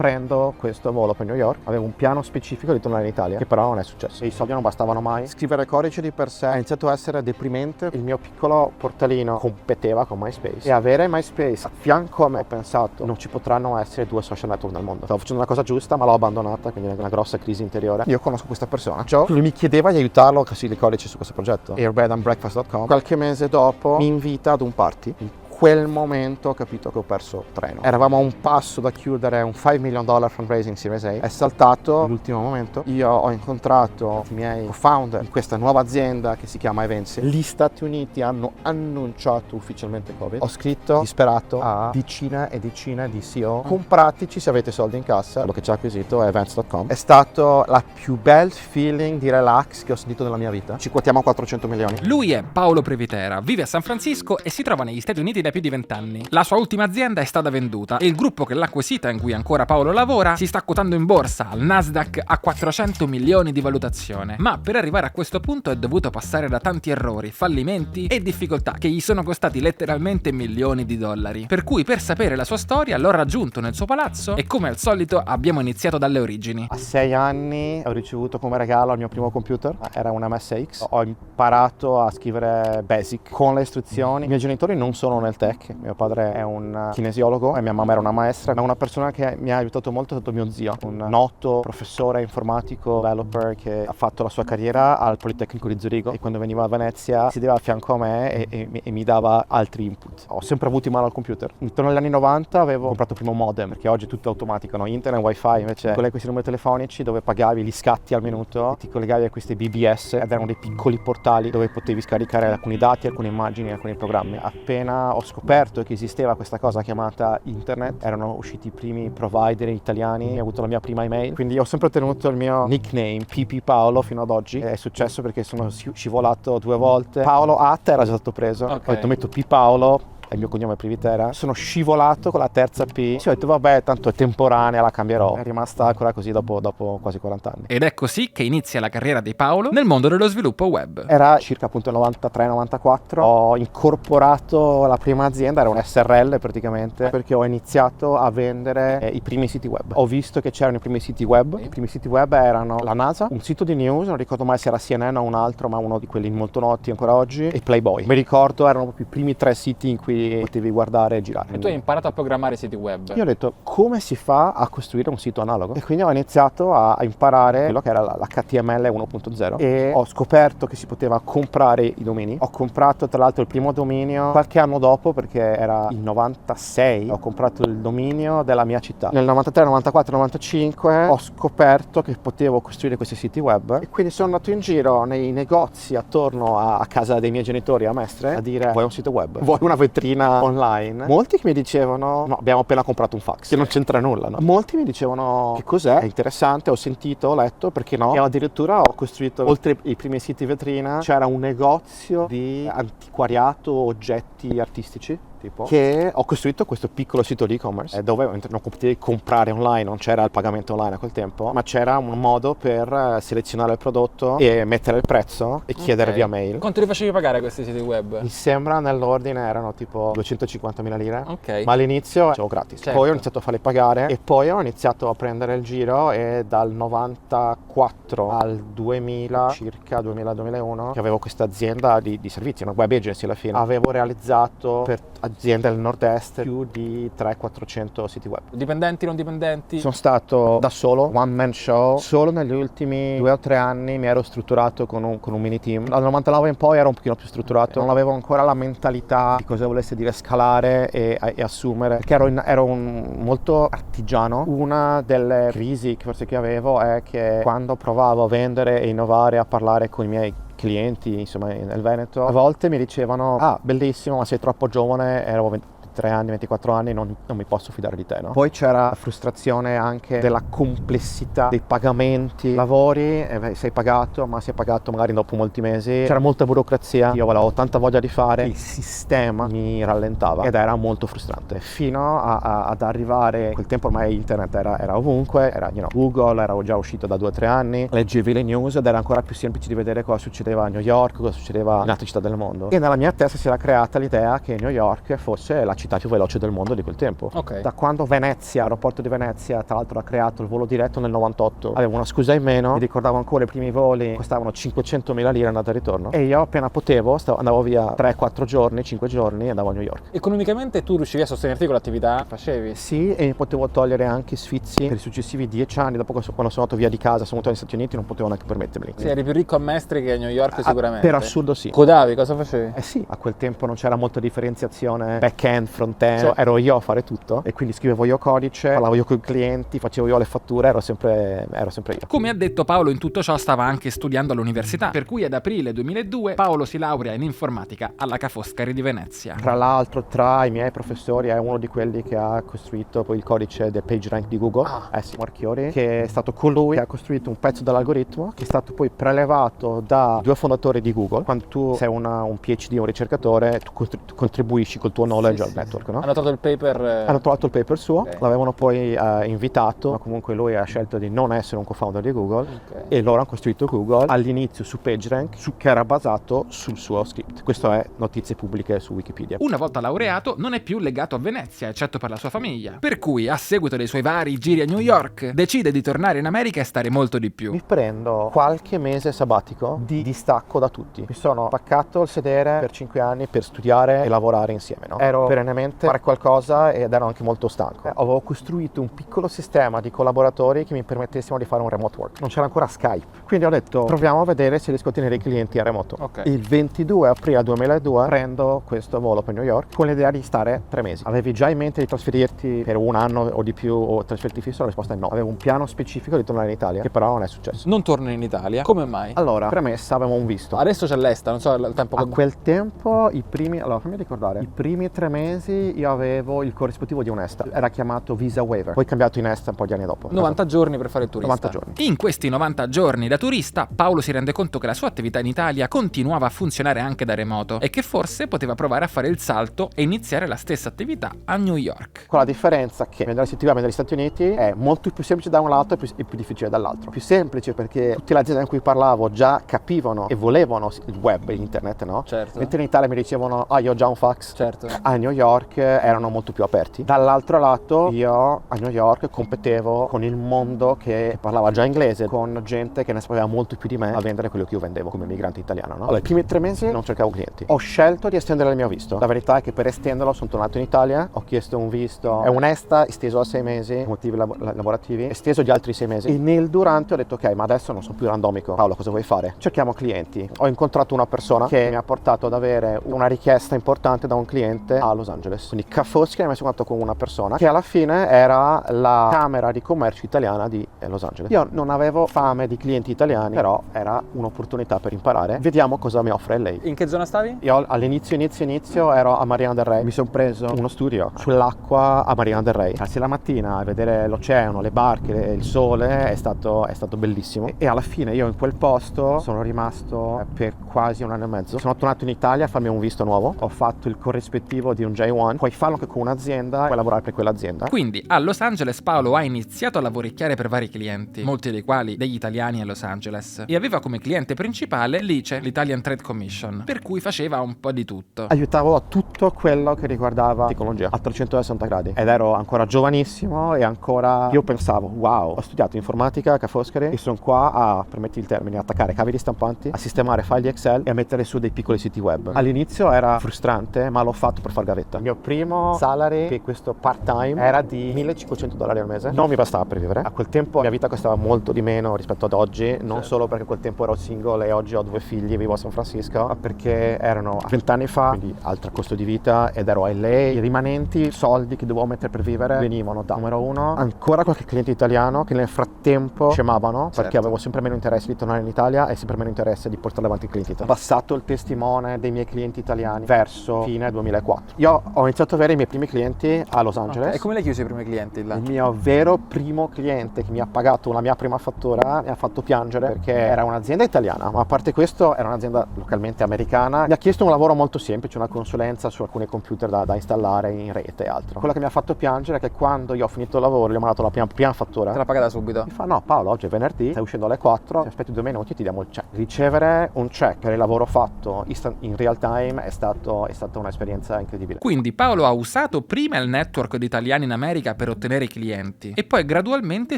Prendo questo volo per New York, avevo un piano specifico di tornare in Italia, che però non è successo. I soldi non bastavano mai. Scrivere codice di per sé ha iniziato a essere deprimente. Il mio piccolo portalino competeva con MySpace, e avere MySpace a fianco a me, ho pensato, non ci potranno essere due social network nel mondo. Stavo facendo una cosa giusta, ma l'ho abbandonata, quindi una grossa crisi interiore. Io conosco questa persona, Joe, lui mi chiedeva di aiutarlo a casare i codici su questo progetto, airbedandbreakfast.com. Qualche mese dopo mi invita ad un party. Quel momento ho capito che ho perso treno. Eravamo a un passo da chiudere un $5 million fundraising Series A. È saltato l'ultimo momento. Io ho incontrato i miei co-founder di questa nuova azienda che si chiama Evensi. Gli Stati Uniti hanno annunciato ufficialmente Covid. Ho scritto disperato a decine e decine di CEO: comprateci se avete soldi in cassa. Quello che ci ha acquisito è Events.com. È stato la più bel feeling di relax che ho sentito nella mia vita. Ci quotiamo a 400 milioni. Lui è Paolo Previtera, vive a San Francisco e si trova negli Stati Uniti da più di 20 anni. La sua ultima azienda è stata venduta e il gruppo che l'ha acquisita, in cui ancora Paolo lavora, si sta quotando in borsa al Nasdaq a 400 milioni di valutazione. Ma per arrivare a questo punto è dovuto passare da tanti errori, fallimenti e difficoltà che gli sono costati letteralmente milioni di dollari. Per cui, per sapere la sua storia, l'ho raggiunto nel suo palazzo e, come al solito, abbiamo iniziato dalle origini. A 6 anni ho ricevuto come regalo il mio primo computer, era un MSX. Ho imparato a scrivere BASIC con le istruzioni. I miei genitori non sono nel tech, mio padre è un kinesiologo e mia mamma era una maestra, ma una persona che mi ha aiutato molto è stato mio zio, un noto professore informatico, developer, che ha fatto la sua carriera al Politecnico di Zurigo, e quando veniva a Venezia sedeva a fianco a me e mi dava altri input. Ho sempre avuto in mano il computer. Intorno agli anni 90 avevo comprato il primo modem, perché oggi è tutto automatico, no? Internet, wifi, invece con questi numeri telefonici dove pagavi gli scatti al minuto, ti collegavi a questi BBS ed erano dei piccoli portali dove potevi scaricare alcuni dati, alcune immagini, alcuni programmi. Appena ho scoperto che esisteva questa cosa chiamata internet, erano usciti i primi provider italiani, ho avuto la mia prima email, quindi ho sempre tenuto il mio nickname PP Paolo fino ad oggi. È successo perché sono scivolato 2 volte. Paolo At era già stato preso, ho detto metto P Paolo, il mio cognome è Privitera, sono scivolato con la terza P, ho detto vabbè, tanto è temporanea, la cambierò. È rimasta ancora così dopo quasi 40 anni. Ed è così che inizia la carriera di Paolo nel mondo dello sviluppo web. Era circa appunto il 93-94, ho incorporato la prima azienda, era un SRL praticamente, perché ho iniziato a vendere i primi siti web. Ho visto che c'erano i primi siti web. I primi siti web erano la NASA, un sito di news, non ricordo mai se era CNN o un altro, ma uno di quelli molto noti ancora oggi, e Playboy. Mi ricordo erano proprio i primi 3 siti in cui potevi guardare e girare. E tu hai imparato a programmare siti web? Io ho detto, come si fa a costruire un sito analogo? E quindi ho iniziato a imparare quello che era l'HTML 1.0 e ho scoperto che si poteva comprare i domini. Ho comprato tra l'altro il primo dominio qualche anno dopo, perché era il 96, ho comprato il dominio della mia città. Nel 93, 94, 95 ho scoperto che potevo costruire questi siti web, e quindi sono andato in giro nei negozi attorno a casa dei miei genitori a Mestre a dire: vuoi un sito web? Vuoi una vetrina online? Molti che mi dicevano: no, abbiamo appena comprato un fax, che non c'entra nulla, no? Molti mi dicevano: che cos'è? È interessante, ho sentito, ho letto, perché no? E addirittura ho costruito, oltre i primi siti vetrina, c'era un negozio di antiquariato, oggetti artistici, tipo, che ho costruito questo piccolo sito di e-commerce dove non potevi comprare online, non c'era il pagamento online a quel tempo, ma c'era un modo per selezionare il prodotto e mettere il prezzo e chiedere via mail. Quanto li facevi pagare questi siti web? Mi sembra nell'ordine erano tipo 250.000 lire, Ok. ma all'inizio facevo gratis. Certo. Poi ho iniziato a farli pagare e poi ho iniziato a prendere il giro, e dal 94 al 2000, circa 2000-2001, che avevo questa azienda di servizi, una web agency alla fine. Avevo realizzato per aziende del nord-est più di 300-400 siti web. Dipendenti, non dipendenti? Sono stato da solo, one man show. Solo negli ultimi 2 o 3 anni mi ero strutturato con un mini team. Dal 99 in poi ero un pochino più strutturato, non avevo ancora la mentalità di cosa volesse dire scalare e assumere, perché ero molto artigiano. Una delle crisi che avevo è che quando provavo a vendere e innovare, a parlare con i miei clienti, insomma, nel Veneto, a volte mi dicevano: ah, bellissimo, ma sei troppo giovane. Ero 23 anni, 24 anni, non mi posso fidare di te, no? Poi c'era la frustrazione anche della complessità dei pagamenti, lavori, sei pagato, ma sei pagato magari dopo molti mesi. C'era molta burocrazia, io avevo tanta voglia di fare, il sistema mi rallentava ed era molto frustrante, fino ad arrivare, quel tempo ormai internet era ovunque, era Google, era già uscito da 2 o 3 anni, leggevi le news ed era ancora più semplice di vedere cosa succedeva a New York, cosa succedeva in altre città del mondo. E nella mia testa si era creata l'idea che New York fosse la città città più veloce del mondo di quel tempo. Ok. Da quando Venezia, l'aeroporto di Venezia, tra l'altro ha creato il volo diretto nel 98, avevo una scusa in meno, mi ricordavo ancora i primi voli, costavano 500.000 lire andata e ritorno, e io appena potevo andavo via 3-4 giorni, 5 giorni e andavo a New York. Economicamente tu riuscivi a sostenerti con l'attività che facevi? Sì, e mi potevo togliere anche sfizi per i successivi 10 anni, dopo quando sono andato via di casa, sono venuto negli Stati Uniti, non potevo neanche permettermi. Sì, eri più ricco a Mestre che a New York sicuramente. Per assurdo sì. Codavi, cosa facevi? Eh sì, a quel tempo non c'era molta differenziazione back-end, front-end, cioè, ero io a fare tutto e quindi scrivevo io codice, parlavo io con i clienti, facevo io le fatture, ero sempre io. Come ha detto Paolo, in tutto ciò stava anche studiando all'università, per cui ad aprile 2002 Paolo si laurea in informatica alla Ca' Foscari di Venezia. Tra l'altro, tra i miei professori è uno di quelli che ha costruito poi il codice del PageRank di Google, sì, Marchiori, che è stato colui che ha costruito un pezzo dell'algoritmo che è stato poi prelevato da 2 fondatori di Google. Quando tu sei un PhD, un ricercatore, tu contribuisci col tuo knowledge al network, no? Hanno trovato il paper. Hanno trovato il paper suo, Okay. l'avevano poi invitato, ma comunque lui ha scelto di non essere un co-founder di Google, e loro hanno costruito Google all'inizio su PageRank, che era basato sul suo script. Questo è notizie pubbliche su Wikipedia. Una volta laureato non è più legato a Venezia, eccetto per la sua famiglia, per cui a seguito dei suoi vari giri a New York decide di tornare in America e stare molto di più. Mi prendo qualche mese sabbatico di distacco da tutti. Mi sono spaccato il sedere per 5 anni per studiare e lavorare insieme, no? Ero perennemente a fare qualcosa ed ero anche molto stanco. Avevo costruito un piccolo sistema di collaboratori che mi permettessero di fare un remote work. Non c'era ancora Skype, quindi ho detto proviamo a vedere se riesco a tenere i clienti a remoto. Il 22 aprile 2002 prendo questo volo per New York con l'idea di stare 3 mesi. Avevi già in mente di trasferirti per 1 anno o di più o trasferirti fisso? La risposta è no. Avevo un piano specifico di tornare in Italia, che però non è successo. Non torno in Italia? Come mai? Allora, premessa, avevo un visto. Adesso c'è l'esta, non so il tempo A che... quel tempo, allora fammi ricordare, i primi 3 mesi io avevo il corrispettivo di un ESTA, era chiamato Visa Waiver, poi cambiato in ESTA un po' di anni dopo. 90 giorni per fare il turista. 90 giorni. In questi 90 giorni da turista, Paolo si rende conto che la sua attività in Italia continuava a funzionare anche da remoto e che forse poteva provare a fare il salto e iniziare la stessa attività a New York. Con la differenza che vendere negli Stati Uniti è molto più semplice da un lato e più difficile dall'altro. Più semplice perché tutte le aziende con cui parlavo già capivano e volevano il web e internet, no? Certo. Mentre in Italia mi dicevano io ho già un fax. Certo. A New York erano molto più aperti. Dall'altro lato io a New York competevo con il mondo che parlava già inglese, con gente che ne sapeva molto più di me a vendere quello che io vendevo come migrante italiano, no? Allora, i primi 3 mesi non cercavo clienti. Ho scelto di estendere il mio visto. La verità è che per estenderlo sono tornato in Italia, ho chiesto un visto, è un ESTA esteso a 6 mesi, motivi lavorativi, esteso di altri 6 mesi. E nel durante ho detto ok, ma adesso non sono più randomico. Paolo, cosa vuoi fare? Cerchiamo clienti. Ho incontrato una persona che mi ha portato ad avere una richiesta importante da un cliente a Los Angeles. Quindi Ca' Foscari mi ha messo in contatto con una persona che alla fine era la Camera di Commercio italiana di Los Angeles. Io non avevo fame di clienti italiani, però era un'opportunità per imparare. Vediamo cosa mi offre lei. In che zona stavi? Io all'inizio ero a Marina del Rey. Mi sono preso uno studio sull'acqua a Marina del Rey. Alzi la mattina a vedere l'oceano, le barche, il sole, è stato bellissimo. E alla fine io in quel posto sono rimasto per quasi 1 anno e mezzo. Sono tornato in Italia a farmi un visto nuovo. Ho fatto il corrispettivo di un J1. Puoi farlo anche con un'azienda, puoi lavorare per quell'azienda. Quindi a Los Angeles Paolo ha iniziato a lavoricchiare per vari clienti, molti dei quali degli italiani a Los Angeles, e aveva come cliente principale l'ICE, l'Italian Trade Commission, per cui faceva un po' di tutto. Aiutavo a tutto quello che riguardava tecnologia a 360 gradi ed ero ancora giovanissimo e ancora io pensavo wow, ho studiato informatica a Ca' Foscari e sono qua a, permetti il termine, attaccare cavi di stampanti, a sistemare file Excel e a mettere su dei piccoli siti web. All'inizio era frustrante, ma l'ho fatto per far gavetta. Il mio primo salary, che questo part time, era di $1.500 al mese. Non mi bastava per vivere. A quel tempo la mia vita costava molto di meno rispetto ad oggi, non solo perché a quel tempo ero single e oggi ho 2 figli e vivo a San Francisco, ma perché erano 20 anni fa, quindi altro costo di vita, ed ero a LA. I rimanenti soldi che dovevo mettere per vivere venivano da, numero 1, ancora qualche cliente italiano che nel frattempo scemavano, perché avevo sempre meno interesse di tornare in Italia e sempre meno interesse di portare avanti il cliente italiano. Ho passato il testimone dei miei clienti italiani verso fine 2004. Io ho iniziato ad avere i miei primi clienti a Los Angeles. E come l'hai chiuso i primi clienti là? Il mio vero primo cliente che mi ha pagato la mia prima fattura mi ha fatto piangere perché era un'azienda italiana, ma a parte questo era un'azienda localmente americana. Mi ha chiesto un lavoro molto semplice, una consulenza su alcuni computer da installare in rete e altro. Quello che mi ha fatto piangere è che quando io ho finito il lavoro, gli ho mandato la prima fattura. Te l'ha pagata subito? Mi fa no Paolo, oggi è venerdì, stai uscendo alle 4, aspetti 2 minuti e ti diamo il check. Ricevere un check per il lavoro fatto in real time è stata un'esperienza incredibile. Quindi Paolo ha usato prima il network di italiani in America per ottenere clienti e poi gradualmente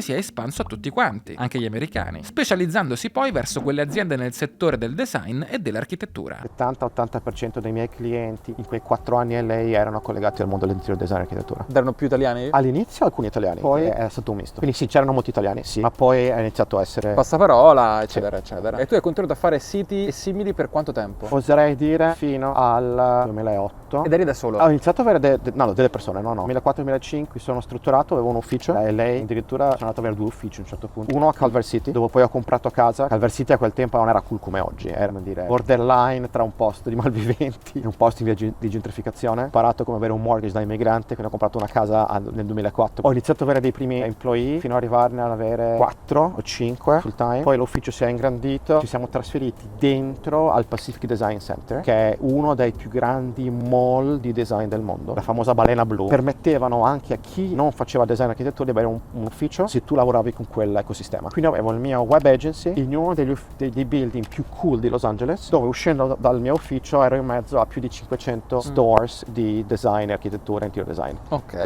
si è espanso a tutti quanti, anche gli americani, specializzandosi poi verso quelle aziende nel settore del design e dell'architettura. 70-80% dei miei clienti in quei 4 anni a lei erano collegati al mondo dell'interior design e architettura. Erano più italiani? All'inizio alcuni italiani, poi è stato un misto. Quindi sì, c'erano molti italiani, sì, ma poi è iniziato a essere... Passaparola, eccetera, eccetera. E tu hai continuato a fare siti simili per quanto tempo? Oserei dire fino al 2008. Ed eri da solo? Ho iniziato a avere delle persone, no. 2004-2005 mi sono strutturato, avevo un ufficio e lei addirittura sono andato ad avere 2 uffici a un certo punto. Uno a Culver City, dove poi ho comprato casa. Culver City a quel tempo non era cool come oggi, era, come dire, borderline tra un posto di malviventi e un posto in via di gentrificazione. Ho imparato come avere un mortgage da immigrante, quindi ho comprato una casa nel 2004. Ho iniziato ad avere dei primi employee fino ad arrivarne ad avere 4 o 5 full time. Poi l'ufficio si è ingrandito, ci siamo trasferiti dentro al Pacific Design Center, che è uno dei più grandi mall di design del mondo, la famosa balena blu. Permettevano anche a chi non faceva design architettura di avere un ufficio se tu lavoravi con quell'ecosistema. Quindi avevo il mio web agency in uno dei building più cool di Los Angeles, dove uscendo dal mio ufficio ero in mezzo a più di 500 stores di design, architettura e interior design,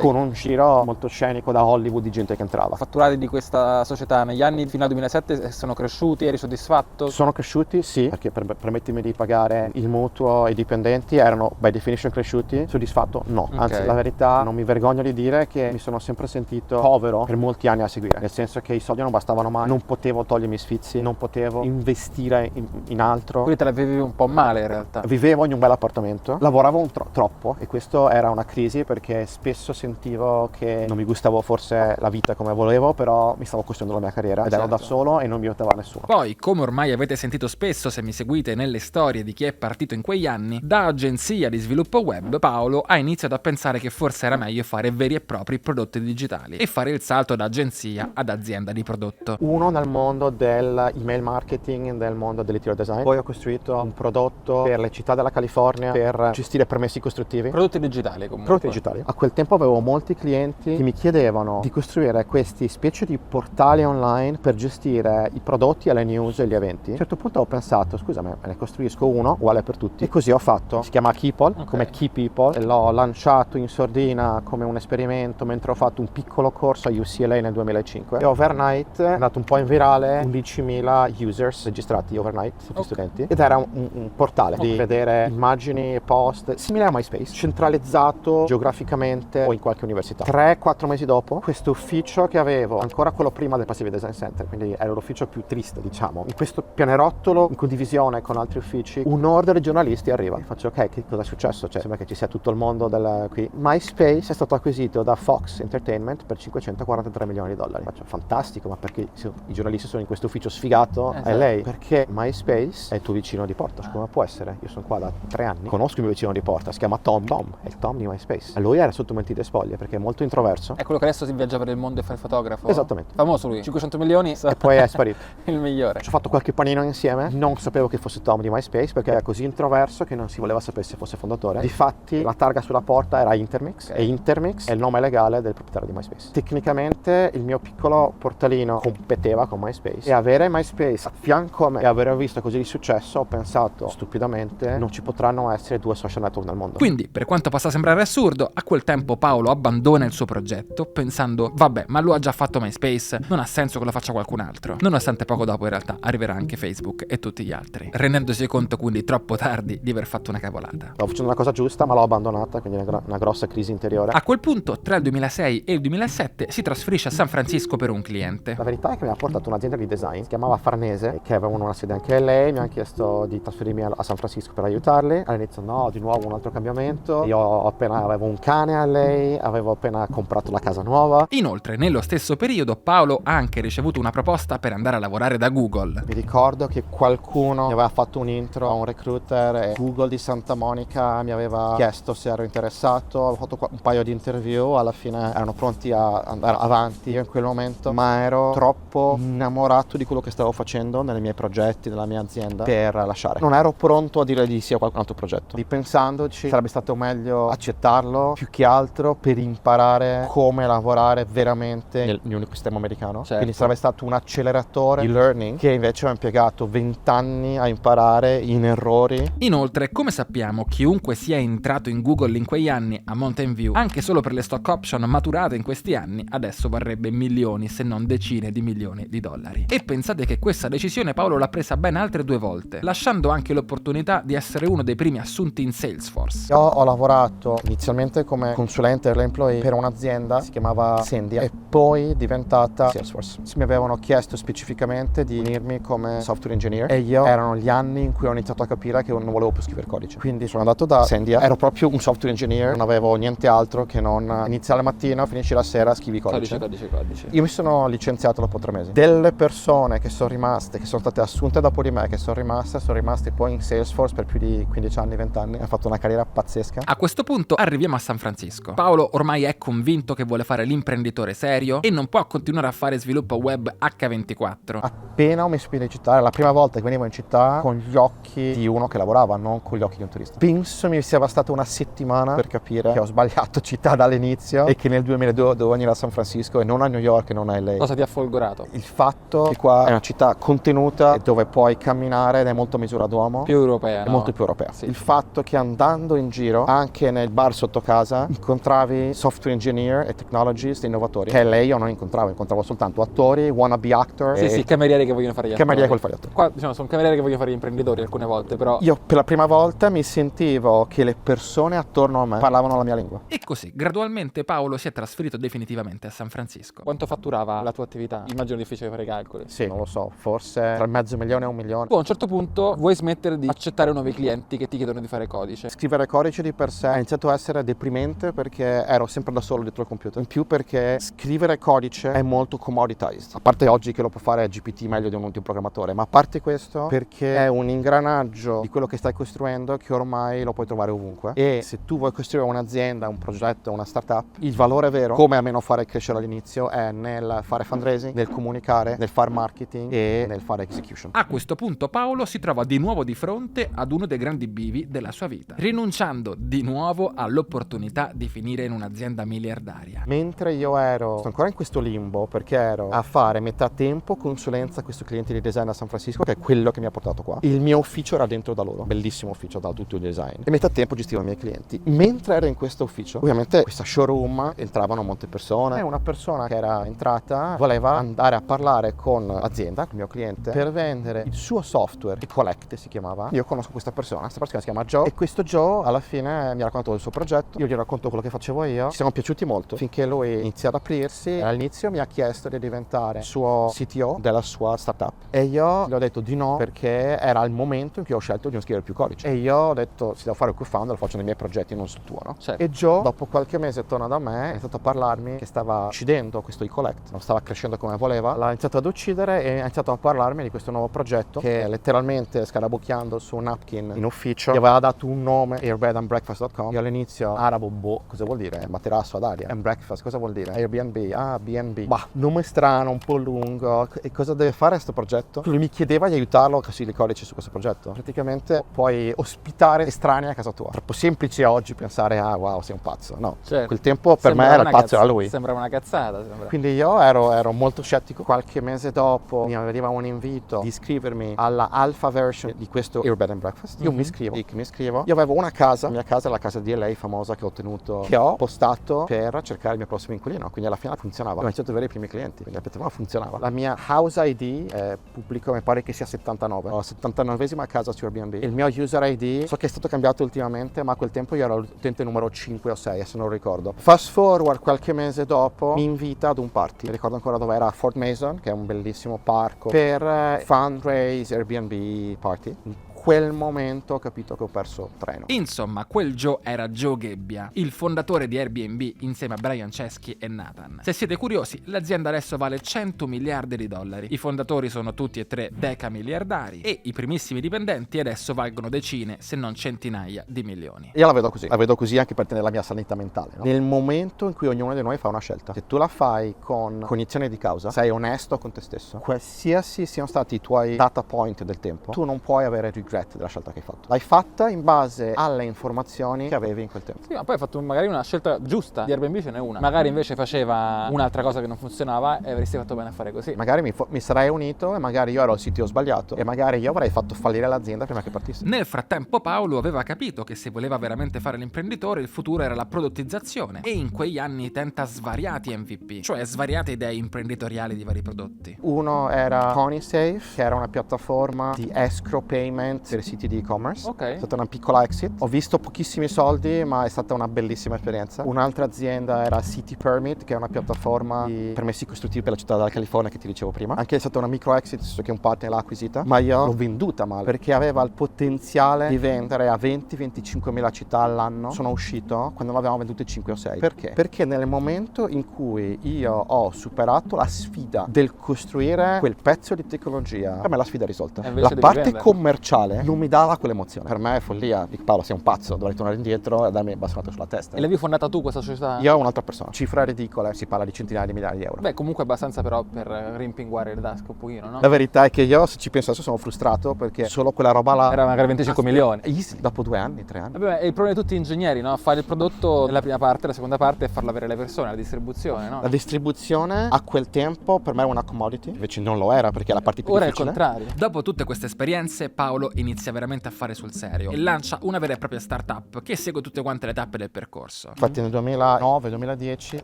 con un giro molto scenico da Hollywood di gente che entrava. Fatturati di questa società negli anni fino al 2007 sono cresciuti, eri soddisfatto? Sono cresciuti, sì, perché permettimi di pagare il mutuo ai dipendenti, erano by definition cresciuti. Soddisfatto? No, anzi la verità non mi vergogno di dire che mi sono sempre sentito povero per molti anni a seguire, nel senso che i soldi non bastavano mai, non potevo togliermi i sfizi, non potevo investire in altro. Quindi te la vivevi un po' male in realtà? Vivevo in un bel appartamento, lavoravo troppo e questo era una crisi perché spesso sentivo che non mi gustavo forse la vita come volevo, però mi stavo costruendo la mia carriera ed ero da solo e non mi aiutava nessuno. Poi, come ormai avete sentito spesso se mi seguite nelle storie di chi è partito in quegli anni, da agenzia di sviluppo web Paolo ha iniziato a pensare che forse era meglio fare veri e propri prodotti digitali e fare il salto da agenzia ad azienda di prodotto. Uno nel mondo dell'email marketing, nel mondo dell'interior design. Poi ho costruito un prodotto per le città della California per gestire permessi costruttivi. Prodotti digitali comunque. Prodotti digitali. A quel tempo avevo molti clienti che mi chiedevano di costruire questi specie di portali online per gestire i prodotti, le news e gli eventi. A un certo punto ho pensato, scusami, me ne costruisco uno uguale per tutti, e così ho fatto. Si chiama Keepall, come Key People, e l'ho lanciato in sordina come un esperimento mentre ho fatto un piccolo corso a UCLA nel 2005 e overnight è andato un po' in virale, 11.000 users registrati overnight, tutti studenti, ed era un portale di vedere immagini, post, simile a MySpace, centralizzato geograficamente o in qualche università. 3-4 mesi dopo, questo ufficio che avevo, ancora quello prima del Pacific Design Center, quindi era l'ufficio più triste, diciamo, in questo pianerottolo in condivisione con altri uffici, un order di giornalisti arriva. Faccio, ok, che cosa è successo? Cioè, sembra che ci sia tutto il mondo qui. MySpace è stato acquisito da Fox Entertainment per $543 milioni. Faccio, fantastico, ma perché i giornalisti sono in questo ufficio sfigato a lei? Perché MySpace è il tuo vicino di porta. Come può essere? Io sono qua da 3 anni, conosco il mio vicino di porta, si chiama Tom, è il Tom di MySpace. E lui era sotto mentite spoglie perché è molto introverso. È quello che adesso si viaggia per il mondo e fa il fotografo? Esattamente. Famoso lui, 500 milioni e poi è sparito. Il migliore. Ci ho fatto qualche panino insieme, non sapevo che fosse Tom di MySpace perché era così introverso che non si voleva sapere se fosse fondatore. Difatti la targa sulla porta era Intermix, e Intermix è il nome legale del proprietario di MySpace. Tecnicamente il mio piccolo portalino competeva con MySpace, e avere MySpace a fianco a me e aver visto così di successo, ho pensato stupidamente non ci potranno essere 2 social network nel mondo. Quindi, per quanto possa sembrare assurdo, a quel tempo Paolo abbandona il suo progetto pensando vabbè, ma lo ha già fatto MySpace, non ha senso che lo faccia qualcun altro. Nonostante poco dopo in realtà arriverà anche Facebook e tutti gli altri, rendendosi conto quindi troppo tardi di aver fatto una cavolata. Stavo facendo una cosa giusta ma l'ho abbandonata, quindi una grossa crisi interiore. A quel punto, tra il 2006 e il 2007, si trasferisce a San Francisco per un cliente. La verità è che mi ha portato un'azienda di design, si chiamava Farnese, che avevano una sede anche a LA, mi hanno chiesto di trasferirmi a San Francisco per aiutarli. All'inizio no, di nuovo un altro cambiamento. Io avevo un cane a LA, avevo appena comprato la casa nuova. Inoltre, nello stesso periodo, Paolo ha anche ricevuto una proposta per andare a lavorare da Google. Mi ricordo che qualcuno mi aveva fatto un intro a un recruiter e Google di Santa Monica mi aveva chiesto se ero interessato. Avevo fatto un paio di interview, alla fine erano pronti a andare avanti io in quel momento, ma ero troppo innamorato di quello che stavo facendo nei miei progetti, nella mia azienda, per lasciare. Non ero pronto a dire di sì a qualcun altro progetto. Ripensandoci, sarebbe stato meglio accettarlo più che altro per imparare come lavorare veramente nell'ecosistema americano. Certo. Quindi sarebbe stato un acceleratore di learning che invece ho impiegato 20 anni a imparare in errori. Inoltre, come sappiamo, chiunque sia entrato in in Google in quegli anni a Mountain View, anche solo per le stock option maturate in questi anni, adesso varrebbe milioni se non decine di milioni di dollari. E pensate che questa decisione Paolo l'ha presa ben altre 2 volte, lasciando anche l'opportunità di essere uno dei primi assunti in Salesforce. Io ho lavorato inizialmente come consulente employee per un'azienda, si chiamava Sendia, e poi diventata Salesforce. Mi avevano chiesto specificamente di unirmi come software engineer e erano gli anni in cui ho iniziato a capire che non volevo più scrivere codice. Quindi sono andato da Sendia, ero proprio un software engineer, non avevo niente altro che non iniziare la mattina, finisci la sera, scrivi codice. Codice. Io mi sono licenziato dopo 3 mesi. Delle persone che sono rimaste, che sono state assunte dopo di me, che sono rimaste poi in Salesforce per più di 15 anni, 20 anni. Ha fatto una carriera pazzesca. A questo punto arriviamo a San Francisco. Paolo ormai è convinto che vuole fare l'imprenditore serio e non può continuare a fare sviluppo web H24. Appena ho messo piede in città, era la prima volta che venivo in città con gli occhi di uno che lavorava, non con gli occhi di un turista. Penso mi sia bastata una settimana per capire che ho sbagliato città dall'inizio e che nel 2002 dovevo venire a San Francisco e non a New York e non a LA. Cosa ti ha folgorato? Il fatto che qua è una città contenuta dove puoi camminare ed è molto a misura d'uomo. Più europea, È no? molto più europea. Sì. Il fatto che andando in giro, anche nel bar sotto casa, incontravi software engineer e technologist e innovatori, che lei io non incontravo soltanto attori, wannabe actor. Sì, camerieri che vogliono fare gli attori. Camerieri che vogliono fare gli attori. Qua diciamo sono camerieri che vogliono fare gli imprenditori alcune volte, però Io per la prima volta mi sentivo che le persone attorno a me parlavano la mia lingua. E così, gradualmente Paolo si è trasferito definitivamente a San Francisco. quanto fatturava la tua attività? Immagino difficile fare i calcoli. Sì, non lo so, forse tra il $500,000 e $1 milione. Tu a un certo punto vuoi smettere di accettare nuovi clienti che ti chiedono di fare codice. Scrivere codice di per sé ha iniziato a essere deprimente perché ero sempre da solo dietro il computer. In più perché scrivere codice è molto commoditized. A parte oggi che lo può fare GPT meglio di un programmatore, ma a parte questo perché è un ingranaggio di quello che stai costruendo che ormai lo puoi trovare ovunque. E se tu vuoi costruire un'azienda, un progetto, una startup, il valore vero, come almeno fare crescere all'inizio, è nel fare fundraising, nel comunicare, nel fare marketing e nel fare execution. A questo punto Paolo si trova di nuovo di fronte ad uno dei grandi bivi della sua vita, rinunciando di nuovo all'opportunità di finire in un'azienda miliardaria. Mentre io sto ancora in questo limbo perché ero a fare metà tempo consulenza a questo cliente di design a San Francisco, che è quello che mi ha portato qua. Il mio ufficio era dentro da loro, bellissimo ufficio da tutto il design, e metà tempo gestivo i miei clienti. Mentre ero in questo ufficio, ovviamente questa showroom entravano molte persone e una persona che era entrata voleva andare a parlare con l'azienda, con il mio cliente, per vendere il suo software, il Collect si chiamava. Io conosco questa persona si chiama Joe, e questo Joe alla fine mi ha raccontato del suo progetto, io gli racconto quello che facevo io, ci siamo piaciuti molto finché lui inizia ad aprirsi. All'inizio mi ha chiesto di diventare il suo CTO della sua startup e io gli ho detto di no perché era il momento in cui ho scelto di non scrivere più codice, e io ho detto se devo fare il co-founder lo faccio nei miei progetti, non sul tuo, no? Certo. E Joe dopo qualche mese torna da me, è iniziato a parlarmi che stava uccidendo questo e-collect, non stava crescendo come voleva, l'ha iniziato ad uccidere e ha iniziato a parlarmi di questo nuovo progetto che letteralmente scarabocchiando su un napkin in ufficio gli aveva dato un nome, airbedandbreakfast.com. Io all'inizio arabo, cosa vuol dire? Materasso ad aria. And breakfast cosa vuol dire? Airbnb, BNB. Bah, nome strano, un po' lungo. E cosa deve fare questo progetto? Lui mi chiedeva di aiutarlo a costruire i codici su questo progetto. Praticamente puoi ospitare estranei a casa tua. Troppo semplice oggi pensare wow, sei un pazzo. No, Certo. quel tempo per me era il pazzo, era lui. Sembra una cazzata. Quindi io ero molto scettico. Qualche mese dopo mi arriva un invito di iscrivermi alla alpha version di questo Airbed and Breakfast. Io mi iscrivo. Io avevo una casa, la mia casa è la casa di LA famosa che ho postato per cercare il mio prossimo inquilino, quindi alla fine funzionava. Ho iniziato ad avere i primi clienti, quindi la piattaforma funzionava. La mia house ID è pubblico, mi pare che sia 79. Ho la 79esima casa su Airbnb. Il mio user ID so che è stato cambiato ultimamente, ma a quel tempo io ero l'utente numero 5 o 6, se non ricordo. Fast forward qualche mese dopo mi invita ad un party. Mi ricordo ancora dove era, a Fort Mason, che è un bellissimo parco, per fundraise Airbnb party. In quel momento ho capito che ho perso treno. Insomma, quel Joe era Joe Gebbia, il fondatore di Airbnb insieme a Brian Chesky e Nathan. Se siete curiosi, l'azienda adesso vale $100 miliardi. I fondatori sono tutti e tre decamiliardari e i primissimi dipendenti adesso valgono decine, se non centinaia di milioni. Io la vedo così anche per tenere la mia sanità mentale, no? Nel momento in cui ognuno di noi fa una scelta, se tu la fai con cognizione di causa, sei onesto con te stesso, qualsiasi siano stati i tuoi data point del tempo, tu non puoi avere regret regret della scelta che hai fatto. L'hai fatta in base alle informazioni che avevi in quel tempo. Sì, ma poi hai fatto magari una scelta giusta. Di Airbnb ce n'è una. Magari invece faceva un'altra cosa che non funzionava e avresti fatto bene a fare così. Magari mi sarei unito e magari io ero il CTO sbagliato e magari io avrei fatto fallire l'azienda prima che partisse. Nel frattempo Paolo aveva capito che se voleva veramente fare l'imprenditore il futuro era la prodottizzazione e in quegli anni tenta svariati MVP, cioè svariate idee imprenditoriali di vari prodotti. Uno era ConiSafe, che era una piattaforma di escrow payment per siti di e-commerce. Ok. È stata una piccola exit. Ho visto pochissimi soldi, ma è stata una bellissima esperienza. Un'altra azienda era City Permit, che è una piattaforma di permessi costruttivi per la città della California che ti dicevo prima. Anche è stata una micro exit, nel senso che un partner l'ha acquisita, ma io l'ho venduta male perché aveva il potenziale di vendere a 20-25 mila città all'anno. Sono uscito quando ne avevamo vendute 5 o 6. Perché? Perché nel momento in cui io ho superato la sfida del costruire quel pezzo di tecnologia, per me la sfida è risolta. La parte commerciale non mi dava quell'emozione. Per me è follia. Dico, Paolo, sei un pazzo, dovrei tornare indietro e darmi il bastonato sulla testa. E l'avevi fondata tu questa società? Io ho un'altra persona. Cifre ridicole, si parla di centinaia di migliaia di euro. Beh, comunque abbastanza però per rimpinguare il dasco un pochino, no? La verità è che io, se ci penso adesso, sono frustrato perché solo quella roba là Era magari 25 milioni. Easy, dopo 2 anni, 3 anni. Vabbè, è il problema di tutti gli ingegneri, no? Fare il prodotto nella prima parte, la seconda parte e farlo avere le persone, la distribuzione, no? La distribuzione a quel tempo per me era una commodity, invece non lo era perché è la parte più Ora difficile. è il contrario. Dopo tutte queste esperienze, Paolo inizia veramente a fare sul serio e lancia una vera e propria startup che segue tutte quante le tappe del percorso. Infatti nel 2009-2010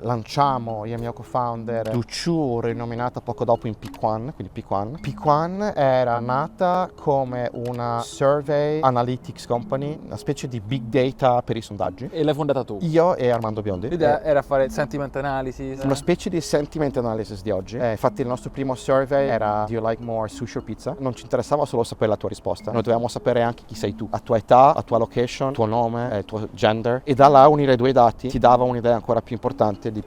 lanciamo io e il mio co-founder Duchu, rinominata poco dopo in Pick1, quindi Pick1. Pick1 era nata come una survey analytics company, una specie di big data per i sondaggi. E l'hai fondata tu. Io e Armando Biondi. L'idea era fare sentiment analysis. Una specie di sentiment analysis di oggi. Infatti il nostro primo survey era Do you like more sushi or pizza? Non ci interessava solo sapere la tua risposta, noi dovevamo sapere anche chi sei tu, la tua età, la tua location, tuo nome, il tuo gender, e da là unire i due dati ti dava un'idea ancora più importante di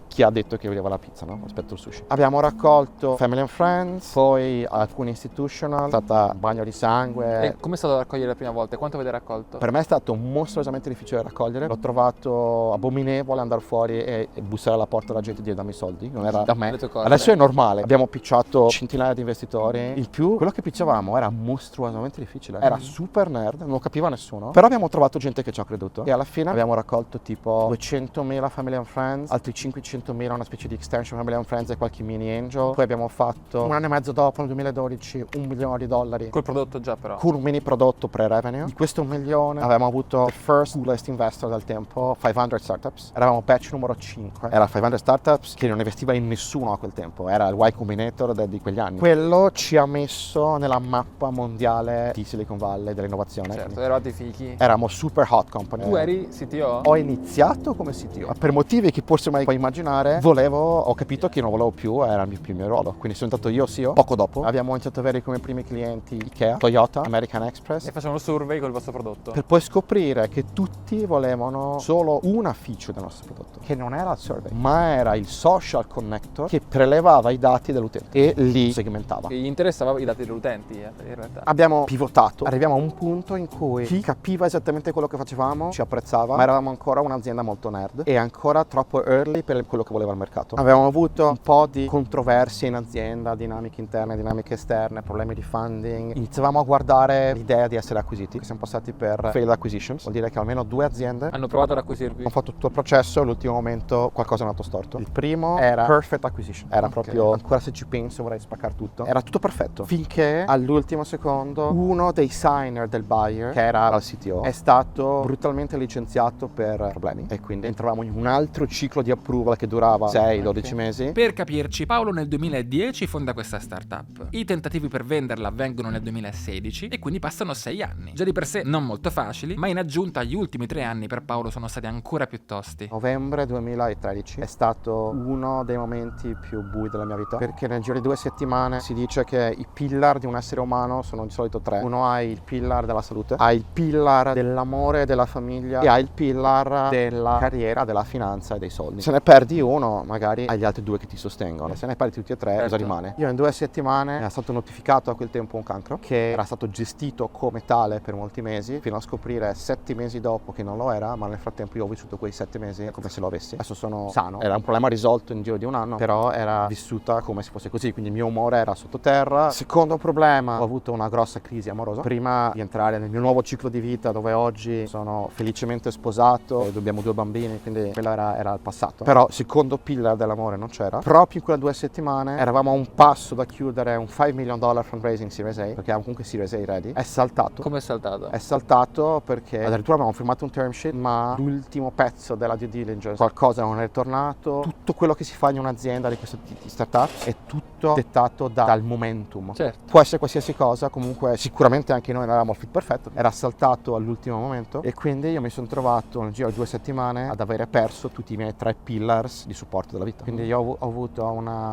chi ha detto che voleva la pizza, no? Rispetto al sushi. Abbiamo raccolto family and friends, poi alcuni institutional, è stata un bagno di sangue. E com'è stato da raccogliere la prima volta? Quanto avete raccolto? Per me è stato mostruosamente difficile da raccogliere, l'ho trovato abominevole andare fuori e bussare alla porta della gente e dire dammi i soldi, non era da me. Adesso è normale, abbiamo picciato centinaia di investitori, il più, quello che picciavamo era mostruosamente difficile, era super nerd, non lo capiva nessuno, però abbiamo trovato gente che ci ha creduto e alla fine abbiamo raccolto tipo 200.000 family and friends, altri 500.000 una specie di extension family and friends e qualche mini angel. Poi abbiamo fatto un anno e mezzo dopo, nel 2012, $1 milione Col prodotto già però. con un mini prodotto pre-revenue. Di questo 1 milione avevamo avuto the first coolest investor del tempo, 500 startups. Eravamo batch numero 5. Era 500 startups che non investiva in nessuno a quel tempo, era il Y Combinator di quegli anni. Quello ci ha messo nella mappa mondiale di Silicon Valley dell'innovazione. Certo, eravate fichi. Eravamo super hot company. Tu eri CTO? Ho iniziato come CTO, per motivi che forse mai puoi immaginare. Ho capito che non volevo più, era il mio ruolo, quindi sono stato io CEO. Poco dopo abbiamo iniziato ad avere come primi clienti Ikea, Toyota, American Express, E facevano survey col vostro prodotto. per poi scoprire che tutti volevano solo una feature del nostro prodotto, che non era il survey, ma era il social connector che prelevava i dati dell'utente e li segmentava. Che gli interessava i dati degli utenti, in realtà. Abbiamo pivotato, arriviamo a un punto in cui chi capiva esattamente quello che facevamo ci apprezzava, ma eravamo ancora un'azienda molto nerd e ancora troppo early per quello che voleva il mercato. Avevamo avuto un po' di controversie in azienda, dinamiche interne, dinamiche esterne, problemi di funding. Iniziavamo a guardare l'idea di essere acquisiti. Siamo passati per failed acquisitions, vuol dire che almeno 2 aziende Hanno provato ad acquisirvi. hanno fatto tutto il processo e all'ultimo momento qualcosa è andato storto. Il primo era perfect acquisition, era proprio, ancora se ci penso vorrei spaccare tutto, era tutto perfetto, finché all'ultimo secondo uno dei signer del buyer, che era il CTO, è stato brutalmente licenziato per problemi e quindi entravamo in un altro ciclo di approval che durava 6-12 mesi. Per capirci, Paolo nel 2010 fonda questa startup. I tentativi per venderla avvengono nel 2016 e quindi passano 6 anni. Già di per sé non molto facili, ma in aggiunta gli ultimi 3 anni per Paolo sono stati ancora più tosti. Novembre 2013 è stato uno dei momenti più bui della mia vita, perché nel giro di 2 settimane si dice che i pillar di un essere umano sono di solito 3. Uno ha il pillar della salute, ha il pillar dell'amore e della famiglia e ha il pillar della carriera, della finanza e dei soldi. Se ne perdi perdi uno, magari hai gli altri due che ti sostengono. Se ne perdi tutti e tre, cosa rimane? Io in 2 settimane era stato notificato a quel tempo un cancro che era stato gestito come tale per molti mesi, fino a scoprire 7 mesi dopo che non lo era, ma nel frattempo io ho vissuto quei 7 mesi come se lo avessi. Adesso sono sano. Era un problema risolto in giro di un anno, però era vissuta come se fosse così, quindi il mio umore era sottoterra. Secondo problema, ho avuto una grossa crisi amorosa. Prima di entrare nel mio nuovo ciclo di vita, dove oggi sono felicemente sposato e abbiamo 2 bambini, quindi quello era il passato. Però secondo pillar dell'amore non c'era. Proprio in quelle 2 settimane eravamo a un passo da chiudere un $5 million fundraising Series A, perché avevamo comunque Series A ready. È saltato. Come è saltato? È saltato perché addirittura abbiamo firmato un term sheet, ma l'ultimo pezzo della due diligence, qualcosa non è tornato. Tutto quello che si fa in un'azienda di questo tipo di startup è tutto dettato dal momentum. Certo. Può essere qualsiasi cosa, comunque sicuramente anche noi non eravamo il fit perfetto, era saltato all'ultimo momento e quindi io mi sono trovato nel giro di 2 settimane ad avere perso tutti i miei 3 pillars di supporto della vita. Quindi io ho avuto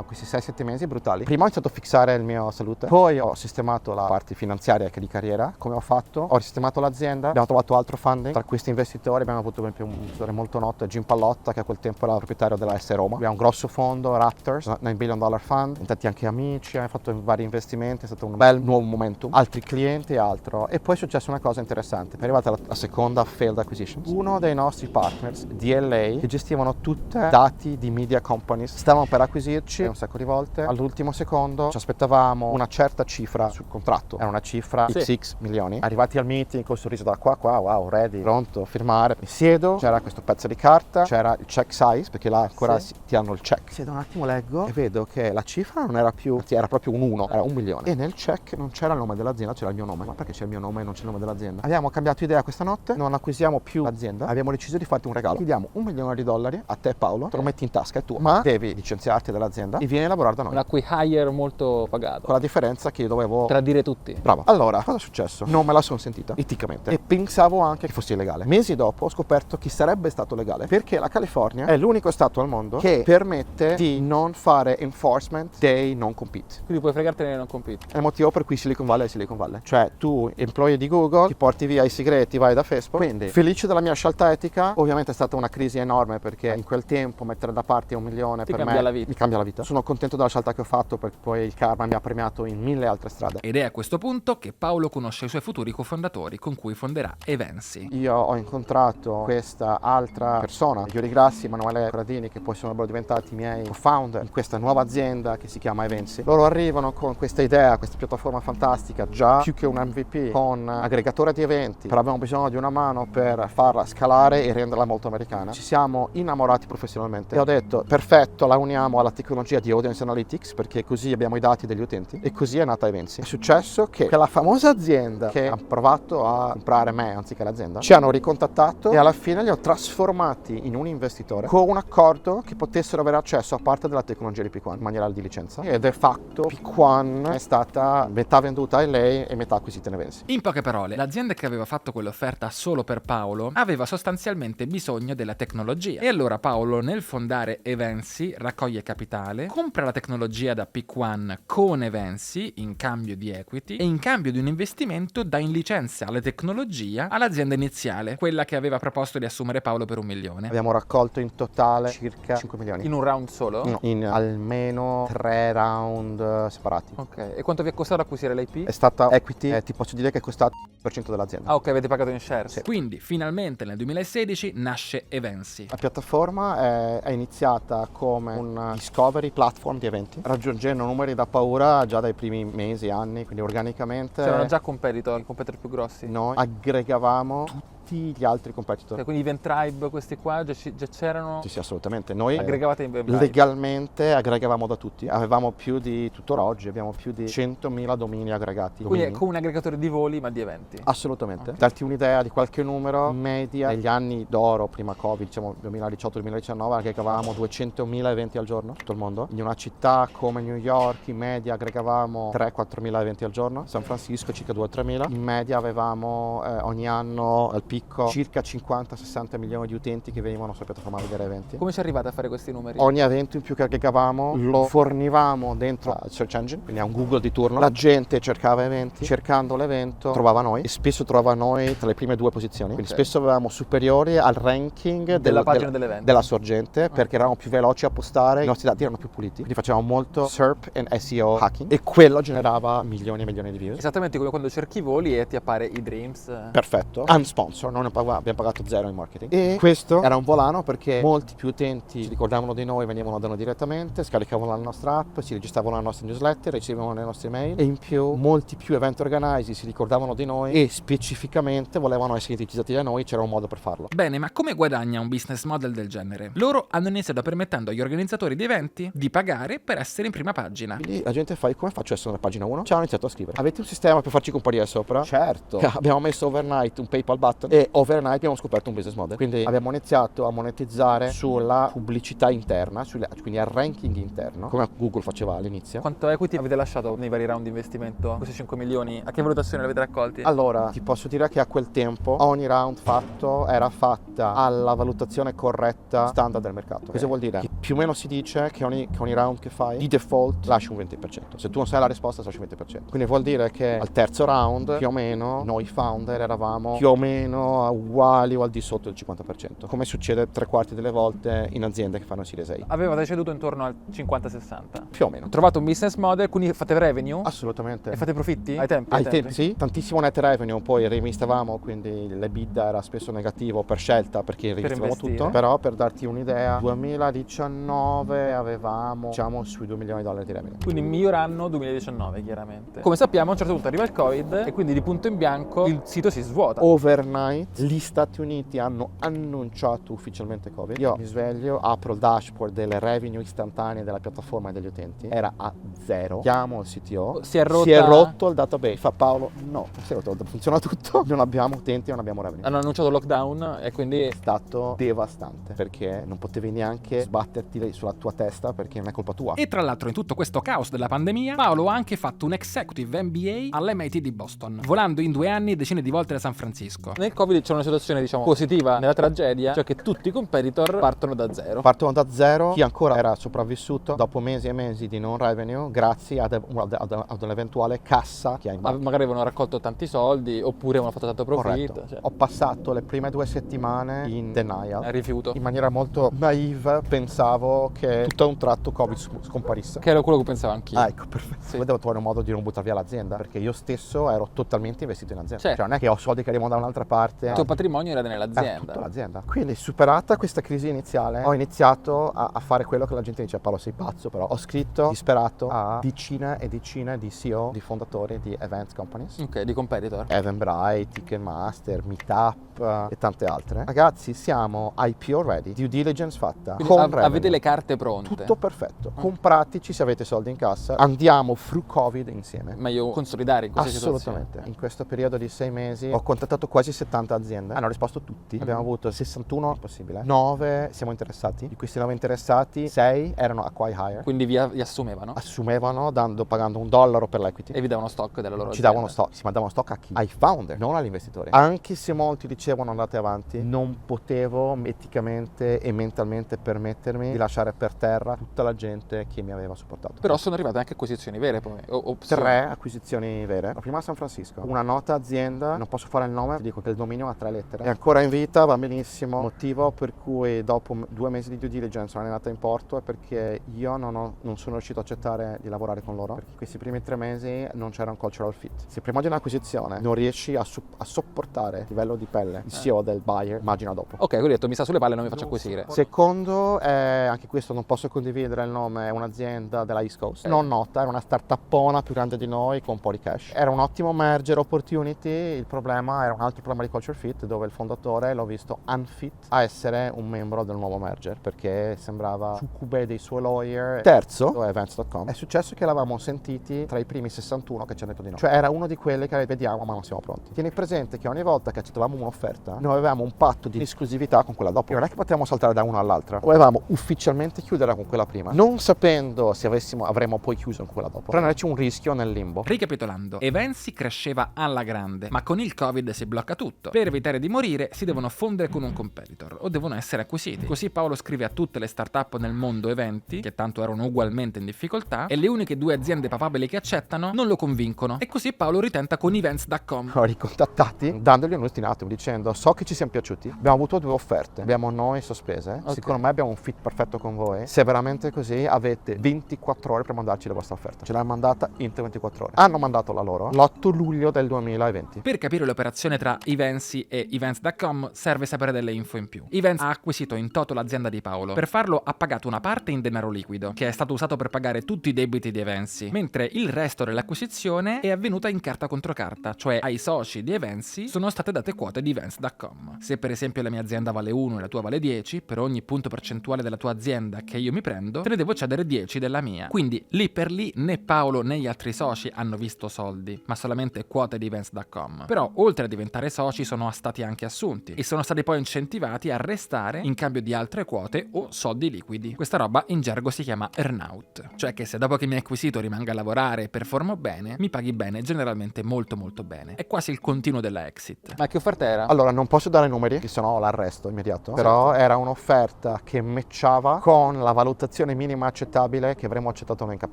questi 6-7 mesi brutali. Prima ho iniziato a fissare il mio salute, poi ho sistemato la parte finanziaria che di carriera. Come ho fatto? Ho risistemato l'azienda, abbiamo trovato altro funding. Tra questi investitori abbiamo avuto per esempio un investitore molto noto, Jim Pallotta, che a quel tempo era il proprietario della S Roma. Abbiamo un grosso fondo, Raptors, $9 billion fund, diventati anche amici, abbiamo fatto vari investimenti, è stato un bel nuovo momentum, altri clienti e altro. E poi è successa una cosa interessante, è arrivata la seconda failed acquisition. Uno dei nostri partners, DLA, che gestivano tutti i dati di media companies, stavano per acquisirci un sacco di volte. All'ultimo secondo ci aspettavamo una certa cifra sul contratto, era una cifra XX milioni. Arrivati al meeting col sorriso da qua, wow, ready, pronto, firmare. Mi siedo, c'era questo pezzo di carta, c'era il check size, perché là ancora ti hanno il check. Siedo un attimo, leggo e vedo che la cifra non era più, era proprio un 1, era 1 milione. E nel check non c'era il nome dell'azienda, c'era il mio nome. Ma perché c'è il mio nome e non c'è il nome dell'azienda? Abbiamo cambiato idea questa notte, non acquisiamo più l'azienda, abbiamo deciso di farti un regalo. Ti diamo $1 milione a te, Paolo, te lo metti in tasca, è tuo, ma devi licenziarti dall'azienda e vieni a lavorare da noi. Un acqui-hire molto pagato. Con la differenza che io dovevo Tradire tutti. Bravo. Allora, cosa è successo? Non me la sono sentita, eticamente. E pensavo anche che fosse illegale. Mesi dopo ho scoperto che sarebbe stato legale, perché la California è l'unico stato al mondo che permette di non fare enforcement dei non compete. Quindi puoi fregartene di non compete. È il motivo per cui Silicon Valley è Silicon Valley. Cioè, tu, employee di Google, ti porti via i segreti, vai da Facebook. Quindi, felice della mia scelta etica. Ovviamente è stata una crisi enorme, perché in quel tempo mettere da parte $1 milione per me mi cambia la vita. Sono contento della scelta che ho fatto, perché poi il karma mi ha premiato in 1000 altre strade. Ed è a questo punto che Paolo conosce i suoi futuri cofondatori con cui fonderà Evensi. Io ho incontrato questa altra persona, Yuri Grassi, Emanuele Corradini, che poi sono diventati i miei co-founder in questa nuova azienda che si chiama Evensi. Loro arrivano con questa idea, questa piattaforma fantastica, già più che un MVP, con aggregatore di eventi, però abbiamo bisogno di una mano per farla scalare e renderla molto americana. Ci siamo innamorati professionalmente e ho detto, perfetto, la uniamo alla tecnologia di Audience Analytics, perché così abbiamo i dati degli utenti, e così è nata Evensi. È successo che quella famosa azienda che ha provato a comprare me anziché l'azienda ci hanno ricontattato e alla fine li ho trasformati in un investitore con un accordo che potessero avere accesso a parte della tecnologia di Pick One in maniera di licenza, e de facto Pick One è stata metà venduta a lei e metà acquisita in Evensi. In poche parole, l'azienda che aveva fatto quell'offerta solo per Paolo aveva sostanzialmente bisogno della tecnologia, e allora Paolo, nel fondare Evensi, raccoglie capitale, compra la tecnologia da Pick One con Evensi in cambio di equity, e in cambio di un investimento dà in licenza la tecnologia all'azienda iniziale, quella che aveva proposto di assumere Paolo per $1 milione. Abbiamo raccolto in totale circa 5 milioni. In un round solo? No, in almeno 3 round separati. Ok, e quanto vi è costato acquisire l'IP? È stata equity, ti posso dire che è costato il 1% dell'azienda. Ah, ok, avete pagato in shares. Sì. Quindi finalmente nel 2016 nasce Evensi. La piattaforma è iniziata come un discovery platform di eventi, raggiungendo numeri da paura già dai primi mesi, anni, quindi organicamente. C'erano già competitor più grossi? Noi aggregavamo tutti gli altri competitor. Quindi Event Tribe, questi qua già c'erano? Sì, assolutamente. Noi aggregavate in Event Tribe? Legalmente aggregavamo da tutti. Avevamo più di, tuttora oggi, abbiamo più di 100.000 domini aggregati. Quindi è come un aggregatore di voli ma di eventi? Assolutamente. Darti un'idea di qualche numero, in media negli anni d'oro prima Covid, diciamo 2018-2019, aggregavamo 200.000 eventi al giorno, tutto il mondo. In una città come New York in media aggregavamo 3-4.000 eventi al giorno, San Francisco circa 2-3.000. In media avevamo ogni anno al picco circa 50-60 milioni di utenti che venivano sulla piattaforma a vedere eventi. Come ci arrivate a fare questi numeri? Ogni evento in più che aggregavamo lo fornivamo dentro al search engine, quindi a un Google di turno. La gente cercava eventi, cercando l'evento trovava noi e spesso trovava noi tra le prime 2 posizioni. Quindi spesso avevamo superiori al ranking della pagina dell'evento, della sorgente, perché eravamo più veloci a postare, i nostri dati erano più puliti. Quindi facevamo molto SERP e SEO hacking e quello generava milioni e milioni di views. Esattamente come quando cerchi voli e ti appare eDreams. Perfetto. Unsponsor, non abbiamo pagato 0 in marketing. E questo era un volano perché molti più utenti si ricordavano di noi, venivano da noi direttamente, scaricavano la nostra app, si registravano la nostra newsletter, ricevevano le nostre email e in più molti più event organizer si ricordavano di noi e specificamente volevano essere utilizzati da noi, c'era un modo per farlo. Bene, ma come guadagna un business model del genere? Loro hanno iniziato permettendo agli organizzatori di eventi di pagare per essere in prima pagina. Quindi la gente fa: come faccio a essere nella pagina 1? Ci hanno iniziato a scrivere: avete un sistema per farci comparire sopra? Certo. Abbiamo messo overnight un PayPal button e overnight abbiamo scoperto un business model. Quindi abbiamo iniziato a monetizzare sulla pubblicità interna, quindi al ranking interno, come Google faceva all'inizio. Quanto equity avete lasciato nei vari round di investimento? Questi 5 milioni, a che valutazione li avete raccolti? Allora, ti posso dire che a quel tempo ogni round fatto era fatta alla valutazione corretta standard del mercato. Cosa vuol dire? Che più o meno si dice che ogni round che fai di default lasci un 20%. Se tu non sai la risposta lasci un 20%. Quindi vuol dire che al terzo round più o meno noi founder eravamo più o meno uguali o al di sotto del 50%, come succede 3/4 delle volte in aziende che fanno Series A. Avevate ceduto intorno al 50-60. Più o meno. Trovato un business model, quindi fate revenue? Assolutamente. E fate profitti? Ai tempi? Ai tempi sì, tantissimo net revenue, poi reinvestavamo, quindi l'EBITDA era spesso negativo per scelta perché reinvestavamo tutto. Però per darti un'idea, 2019 avevamo diciamo sui $2 milioni di revenue. Quindi miglior anno 2019 chiaramente. Come sappiamo a un certo punto arriva il Covid e quindi di punto in bianco il sito si svuota. Overnight gli Stati Uniti hanno annunciato ufficialmente Covid. Io mi sveglio, apro il dashboard delle revenue istantanee della piattaforma e degli utenti, era a 0. Chiamo il CTO, si è rotto il database. Fa: Paolo, no, si è rotto, funziona tutto, non abbiamo utenti, non abbiamo revenue. Hanno annunciato lockdown e quindi è stato devastante perché non potevi neanche sbatterti sulla tua testa perché non è colpa tua. E tra l'altro in tutto questo caos della pandemia, Paolo ha anche fatto un executive MBA all'MIT di Boston, volando in 2 anni decine di volte da San Francisco. Nel Covid c'è una situazione diciamo positiva nella tragedia, cioè che tutti i competitor partono da zero. Partono da zero. Chi ancora era sopravvissuto dopo mesi e mesi di non revenue grazie ad un'eventuale cassa che ha in banca. Magari avevano raccolto tanti soldi oppure avevano fatto tanto profitto. Cioè. Ho passato le prime 2 settimane in denial, rifiuto. In maniera molto naive pensavo che tutto a un tratto Covid scomparisse. Che era quello che pensavo anch'io. Ah, ecco, perfetto. Sì. Devo trovare un modo di non buttare via l'azienda perché io stesso ero totalmente investito in azienda. Certo. Cioè non è che ho soldi che arrivano da un'altra parte. Il tuo patrimonio era nell'azienda. Tutta l'azienda. Quindi superata questa crisi iniziale ho iniziato a fare quello che la gente dice: Paolo sei pazzo. Però ho scritto disperato a decine e decine di CEO, di fondatori di events companies. Ok, di competitor. Eventbrite, Ticketmaster, Meetup e tante altre. Ragazzi, siamo IPO ready, due diligence fatta. Quindi avete le carte pronte. Tutto perfetto. Comprateci se avete soldi in cassa. Andiamo through Covid insieme. Meglio consolidare in questa Assolutamente. situazione. In questo periodo di 6 mesi ho contattato quasi 70 aziende. Hanno risposto tutti. Abbiamo avuto 61, possibile. 9 siamo interessati. Di questi 9 interessati, 6 erano acquire hire. Quindi vi assumevano? Assumevano pagando $1 per l'equity. E vi davano stock della loro Ci azienda. davano stock. Ma davano stock a chi? Ai founder, non agli investitori. Anche se molti dicevano andate avanti, non potevo eticamente e mentalmente permettermi di lasciare per terra tutta la gente che mi aveva supportato. Però sono arrivate anche acquisizioni vere poi. 3 acquisizioni vere. La prima a San Francisco. Una nota azienda, non posso fare il nome, vi dico che il dominio ha 3 lettere. È ancora in vita, va benissimo. Motivo per cui dopo 2 mesi di due diligence non è andata in porto è perché io non sono riuscito a accettare di lavorare con loro. Perché questi primi 3 mesi non c'era un cultural fit. Se prima di un'acquisizione non riesci a sopportare il livello di pelle, il CEO del buyer, immagina dopo. Ok, quindi ho detto mi sta sulle palle, non mi faccio acquisire. Secondo, anche questo non posso condividere il nome, è un'azienda della East Coast. Non nota, era una startuppona più grande di noi con un po' di cash. Era un ottimo merger opportunity, il problema era un altro problema di culture fit dove il fondatore l'ho visto unfit a essere un membro del nuovo merger perché sembrava succube dei suoi lawyer. Terzo, events.com, è successo che l'avevamo sentiti tra i primi 61 che ci hanno detto di no. Cioè era uno di quelli che vediamo ma non siamo pronti. Tieni presente che ogni volta che accettavamo un'offerta noi avevamo un patto di esclusività con quella dopo. Non è che potevamo saltare da una all'altra. Dovevamo ufficialmente chiudere con quella prima, non sapendo se avremmo poi chiuso con quella dopo. Prenderci un rischio nel limbo. Ricapitolando, Evensi cresceva alla grande, ma con il Covid si blocca tutto. fatto. Per evitare di morire si devono fondere con un competitor o devono essere acquisiti. Così Paolo scrive a tutte le startup nel mondo eventi, che tanto erano ugualmente in difficoltà, e le uniche 2 aziende papabili che accettano non lo convincono. E così Paolo ritenta con Events.com. Ho ricontattati dandogli un ultimatum dicendo: so che ci siamo piaciuti, abbiamo avuto 2 offerte, abbiamo noi sospese, secondo me abbiamo un fit perfetto con voi, se veramente così avete 24 ore per mandarci la vostra offerta. Ce l'hanno mandata in 24 ore. Hanno mandato la loro l'8 luglio del 2020. Per capire l'operazione tra Evensi e Events.com serve sapere delle info in più. Events ha acquisito in toto l'azienda di Paolo. Per farlo ha pagato una parte in denaro liquido, che è stato usato per pagare tutti i debiti di Evensi, mentre il resto dell'acquisizione è avvenuta in carta contro carta, cioè ai soci di Evensi sono state date quote di Events.com. Se per esempio la mia azienda vale 1 e la tua vale 10, per ogni punto percentuale della tua azienda che io mi prendo, te ne devo cedere 10 della mia. Quindi lì per lì né Paolo né gli altri soci hanno visto soldi, ma solamente quote di Events.com. Però oltre a diventare soci sono stati anche assunti e sono stati poi incentivati a restare in cambio di altre quote o soldi liquidi. Questa roba in gergo si chiama earnout, cioè che se dopo che mi hai acquisito rimango a lavorare e performo bene, mi paghi bene, generalmente molto molto bene. È quasi il continuo della exit. Ma che offerta era? Allora, non posso dare numeri, che sennò ho l'arresto immediato, però era un'offerta che matchava con la valutazione minima accettabile che avremmo accettato noi in cap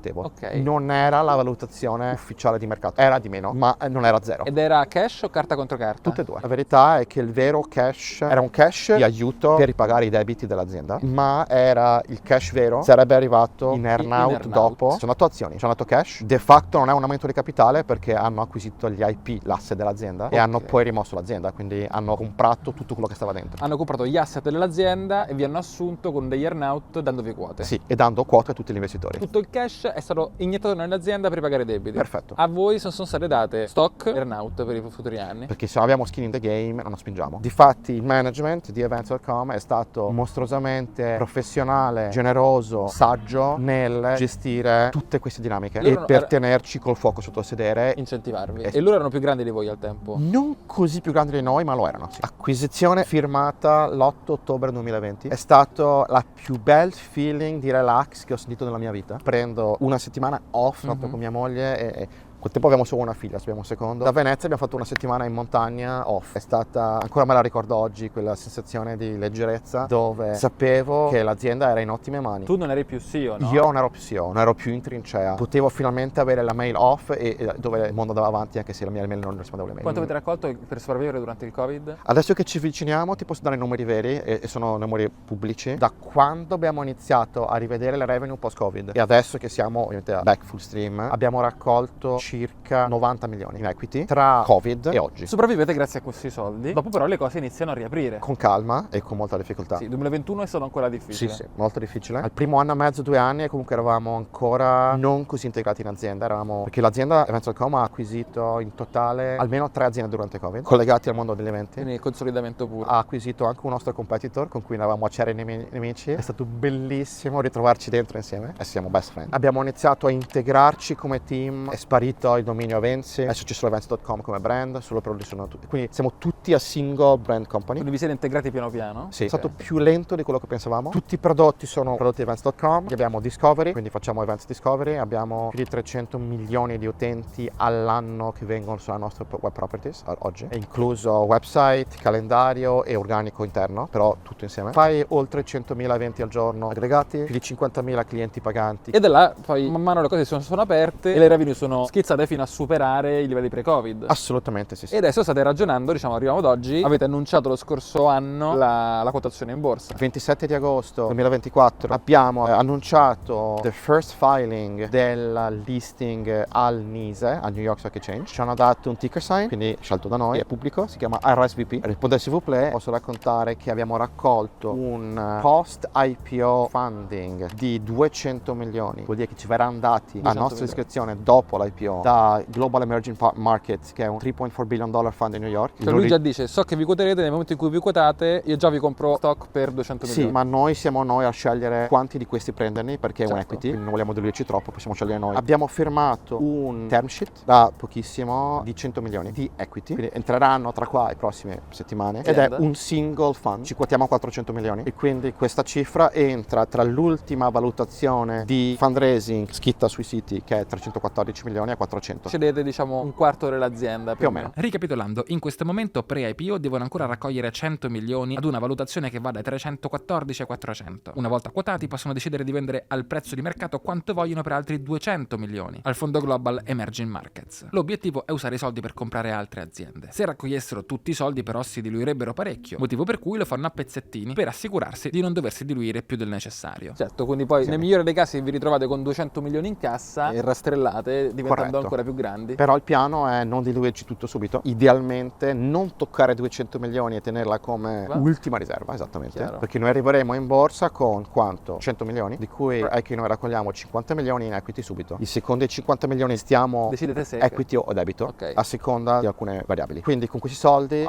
table. Ok. Non era la valutazione ufficiale di mercato, era di meno, ma non era zero. Ed era cash o carta contro carta? Tutte e due. La verità è che il vero cash era un cash di aiuto per ripagare i debiti dell'azienda, ma era il cash vero, sarebbe arrivato in earnout dopo. Sono andato azioni, sono andato cash. De facto non è un aumento di capitale perché hanno acquisito gli IP, l'asse dell'azienda, e hanno poi rimosso l'azienda, quindi hanno comprato tutto quello che stava dentro. Hanno comprato gli asset dell'azienda e vi hanno assunto con degli earnout dandovi quote. Sì, e dando quote a tutti gli investitori. Tutto il cash è stato iniettato nell'azienda per pagare i debiti. Perfetto. A voi sono state date stock, earnout per i futuri anni. Perché se non abbiamo skin in the game non spingiamo. Difatti il management di Events.com è stato mostruosamente professionale, generoso, saggio nel gestire tutte queste dinamiche e per tenerci col fuoco sotto il sedere. Incentivarvi. E loro erano più grandi di voi al tempo? Non così più grandi di noi, ma lo erano, sì. Acquisizione firmata l'8 ottobre 2020. È stato la più bel feeling di relax che ho sentito nella mia vita. Prendo una settimana off proprio con mia moglie e quel tempo abbiamo solo una figlia, abbiamo un secondo. Da Venezia abbiamo fatto una settimana in montagna off. È stata, ancora me la ricordo oggi, quella sensazione di leggerezza dove sapevo che l'azienda era in ottime mani. Tu non eri più CEO, no? Io non ero più CEO, non ero più in trincea. Potevo finalmente avere la mail off e dove il mondo andava avanti anche se la mia mail non rispondeva alle mail. Quanto avete raccolto per sopravvivere durante il Covid? Adesso che ci avviciniamo ti posso dare i numeri veri e sono numeri pubblici. Da quando abbiamo iniziato a rivedere le revenue post-Covid e adesso che siamo ovviamente a back full stream, abbiamo raccolto circa 90 milioni in equity tra Covid e oggi. Sopravvivete grazie a questi soldi, dopo però le cose iniziano a riaprire. Con calma e con molta difficoltà. Sì, 2021 è stato ancora difficile. Sì, molto difficile. Al primo anno e mezzo, 2 anni, comunque eravamo ancora non così integrati in azienda. Perché l'azienda Events.com ha acquisito in totale almeno 3 aziende durante Covid, collegati al mondo degli eventi. Quindi consolidamento puro. Ha acquisito anche un nostro competitor con cui eravamo aceri nemici. È stato bellissimo ritrovarci dentro insieme e siamo best friend. Abbiamo iniziato a integrarci come team, è sparito il dominio Evensi, adesso c'è solo Events.com come brand, solo prodotti sono tutti. Quindi siamo tutti a single brand company. Quindi vi siete integrati piano piano? Sì, è stato più lento di quello che pensavamo. Tutti i prodotti sono prodotti Events.com. Abbiamo Discovery, quindi facciamo Events Discovery. Abbiamo più di 300 milioni di utenti all'anno che vengono sulla nostra web properties oggi. È incluso website, calendario e organico interno, però tutto insieme. Fai oltre 100.000 eventi al giorno aggregati, più di 50.000 clienti paganti. E da là poi man mano le cose sono aperte e le revenue sono schizzate fino a superare i livelli pre-Covid. Assolutamente sì. E adesso state ragionando, diciamo, arriviamo ad oggi, avete annunciato lo scorso anno la quotazione in borsa. 27 di agosto 2024 abbiamo annunciato the first filing del listing al NYSE, al New York Stock Exchange. Ci hanno dato un ticker sign, quindi scelto da noi, è pubblico, si chiama RSVP. Rispondere s'il vous plaît, posso raccontare che abbiamo raccolto un post IPO funding di 200 milioni, vuol dire che ci verranno dati a nostra iscrizione dopo l'IPO da Global Emerging Markets, che è un $3.4 billion fund in New York. Cioè lui già dice, so che vi quoterete, nel momento in cui vi quotate io già vi compro stock per 200 milioni. Sì, ma noi siamo noi a scegliere quanti di questi prenderli perché è un equity, quindi non vogliamo diluirci troppo, possiamo scegliere noi. Abbiamo firmato un term sheet da pochissimo di 100 milioni di equity, quindi entreranno tra qua le prossime settimane ed è un single fund, ci quotiamo a 400 milioni e quindi questa cifra entra tra l'ultima valutazione di fundraising scritta sui siti che è 314 milioni a 400. Cedete diciamo un quarto dell'azienda più o meno. Ricapitolando, in questo momento pre-IPO devono ancora raccogliere 100 milioni ad una valutazione che va dai 314 ai 400. Una volta quotati possono decidere di vendere al prezzo di mercato quanto vogliono per altri 200 milioni al fondo Global Emerging Markets. L'obiettivo è usare i soldi per comprare altre aziende. Se raccogliessero tutti i soldi però si diluirebbero parecchio, motivo per cui lo fanno a pezzettini per assicurarsi di non doversi diluire più del necessario. Certo, quindi poi nel migliore dei casi vi ritrovate con 200 milioni in cassa e rastrellate diventando Corretto. ancora più grandi. Però il piano è non diluirci tutto subito, idealmente non toccare 200 milioni e tenerla come ultima riserva, esattamente. Chiaro. Perché noi arriveremo in borsa con quanto? 100 milioni, di cui è che noi raccogliamo 50 milioni in equity subito. I secondi 50 milioni stiamo Decidete se equity o debito, Ok. a seconda di alcune variabili. Quindi con questi soldi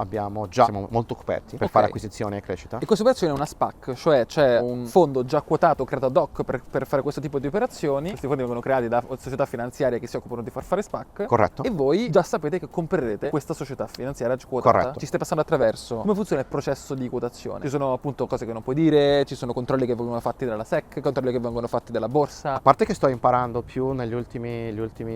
siamo molto coperti per Ok. fare acquisizioni e crescita. E questa operazione è una SPAC, cioè c'è un fondo già quotato, creato ad hoc per fare questo tipo di operazioni. Questi fondi vengono creati da società finanziarie che si occupano di far fare SPAC. Corretto. E voi già sapete che comprerete questa società finanziaria quotata. Corretto. Ci stai passando attraverso. Come funziona il processo di quotazione? Ci sono appunto cose che non puoi dire, ci sono controlli che vengono fatti dalla SEC, controlli che vengono fatti dalla borsa. A parte che sto imparando più negli ultimi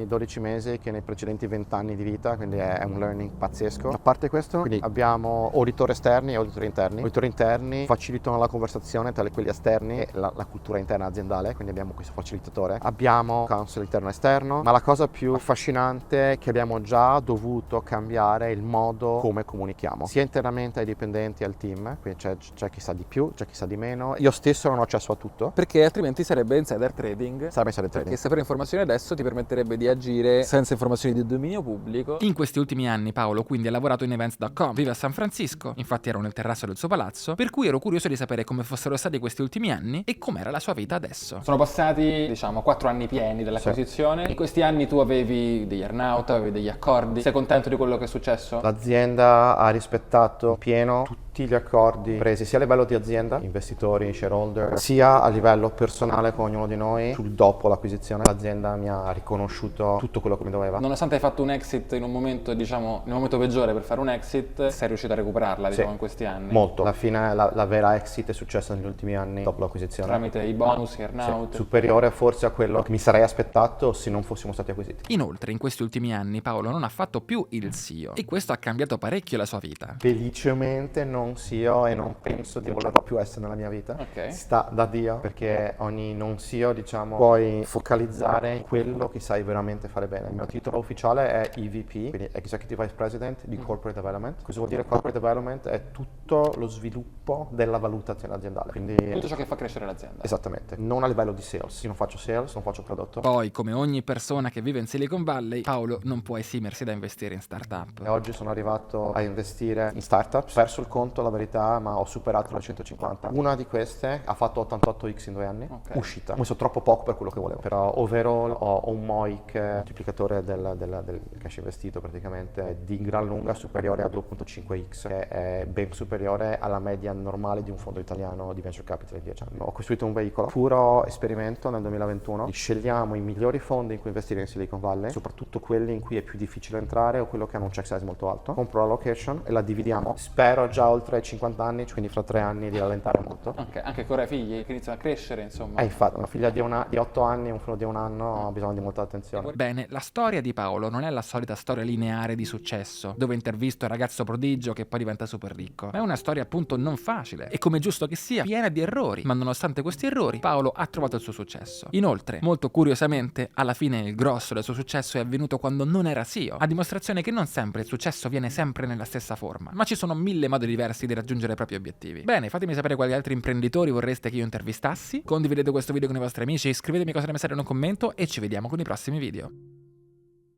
12 mesi che nei precedenti 20 anni di vita, quindi è un learning pazzesco. A parte questo, quindi abbiamo auditori esterni e auditori interni. Auditori interni facilitano la conversazione tra quelli esterni e la cultura interna aziendale, quindi abbiamo questo facilitatore. Abbiamo counsel interno e esterno, ma la cosa più affascinante è che abbiamo già dovuto cambiare il modo come comunichiamo, sia internamente ai dipendenti e al team, quindi c'è chi sa di più, c'è chi sa di meno. Io stesso non ho accesso a tutto. Perché altrimenti sarebbe insider trading. Sarebbe insider trading. Perché sapere informazioni adesso ti permetterebbe di agire senza informazioni di dominio pubblico. In questi ultimi anni Paolo quindi ha lavorato in Events.com, vive a San Francisco, infatti ero nel terrazzo del suo palazzo, per cui ero curioso di sapere come fossero stati questi ultimi anni e com'era la sua vita adesso. Sono passati, diciamo, 4 anni pieni dell'acquisizione. In questi anni tu avevi degli earn-out, avevi degli accordi. Sei contento di quello che è successo? L'azienda ha rispettato pieno tutti gli accordi presi sia a livello di azienda, investitori, shareholder, sia a livello personale con ognuno di noi. Sul dopo l'acquisizione l'azienda mi ha riconosciuto tutto quello che mi doveva. Nonostante hai fatto un exit in un momento, diciamo, nel momento peggiore per fare un exit, sei riuscito a recuperarla, diciamo, Sì. in questi anni. Molto. Alla fine la vera exit è successa negli ultimi anni dopo l'acquisizione. Tramite i bonus, gli earn-out. Sì, superiore forse a quello che mi sarei aspettato se non fossimo stati acquisiti. Inoltre in questi ultimi anni Paolo non ha fatto più il CEO e questo ha cambiato parecchio la sua vita. Felicemente non CEO e non penso di volerlo più essere nella mia vita. Ok. Sta da Dio, perché ogni non CEO, diciamo, puoi focalizzare in quello che sai veramente fare bene. Il mio titolo ufficiale è EVP, quindi Executive Vice President di Corporate Development. Cosa vuol dire Corporate Development? È tutto lo sviluppo della valutazione aziendale. Quindi Tutto ciò che fa crescere l'azienda. esattamente, non a livello di sales. Io non faccio sales, non faccio prodotto. Poi, come ogni persona che vive in Silicon Valley, Paolo non può esimersi da investire in startup. E oggi sono arrivato a investire in startups, ho perso il conto la verità, ma ho superato le 150. Una di queste ha fatto 88x in 2 anni, Ok. uscita. Ho messo troppo poco per quello che volevo, però overall ho un MOIC, moltiplicatore del cash investito praticamente, di gran lunga superiore a 2.5x, che è ben superiore alla media normale di un fondo italiano di venture capital in 10 anni. Ho costruito un veicolo, puro esperimento nel 2021, scegliamo i migliori fondi in cui investire in Silicon Valley, soprattutto quelli in cui è più difficile entrare o quello che hanno un check size molto alto. Compro la location e la dividiamo. Spero già oltre i 50 anni, quindi fra 3 anni, di rallentare molto. Ok, anche ancora i figli che iniziano a crescere, insomma. Infatti, una figlia di 8 anni e un figlio di 1 anno ha bisogno di molta attenzione. Bene, la storia di Paolo non è la solita storia lineare di successo, dove intervisto il ragazzo prodigio che poi diventa super ricco. Ma è una storia appunto non facile e, come giusto che sia, piena di errori. Ma nonostante questi errori, Paolo ha trovato il suo successo. Inoltre, molto curiosamente, alla fine il grosso del suo successo è avvenuto quando non era CEO, a dimostrazione che non sempre il successo viene sempre nella stessa forma, ma ci sono 1000 modi diversi di raggiungere i propri obiettivi. Bene, fatemi sapere quali altri imprenditori vorreste che io intervistassi, condividete questo video con i vostri amici, scrivetemi cosa ne pensate in un commento e ci vediamo con i prossimi video.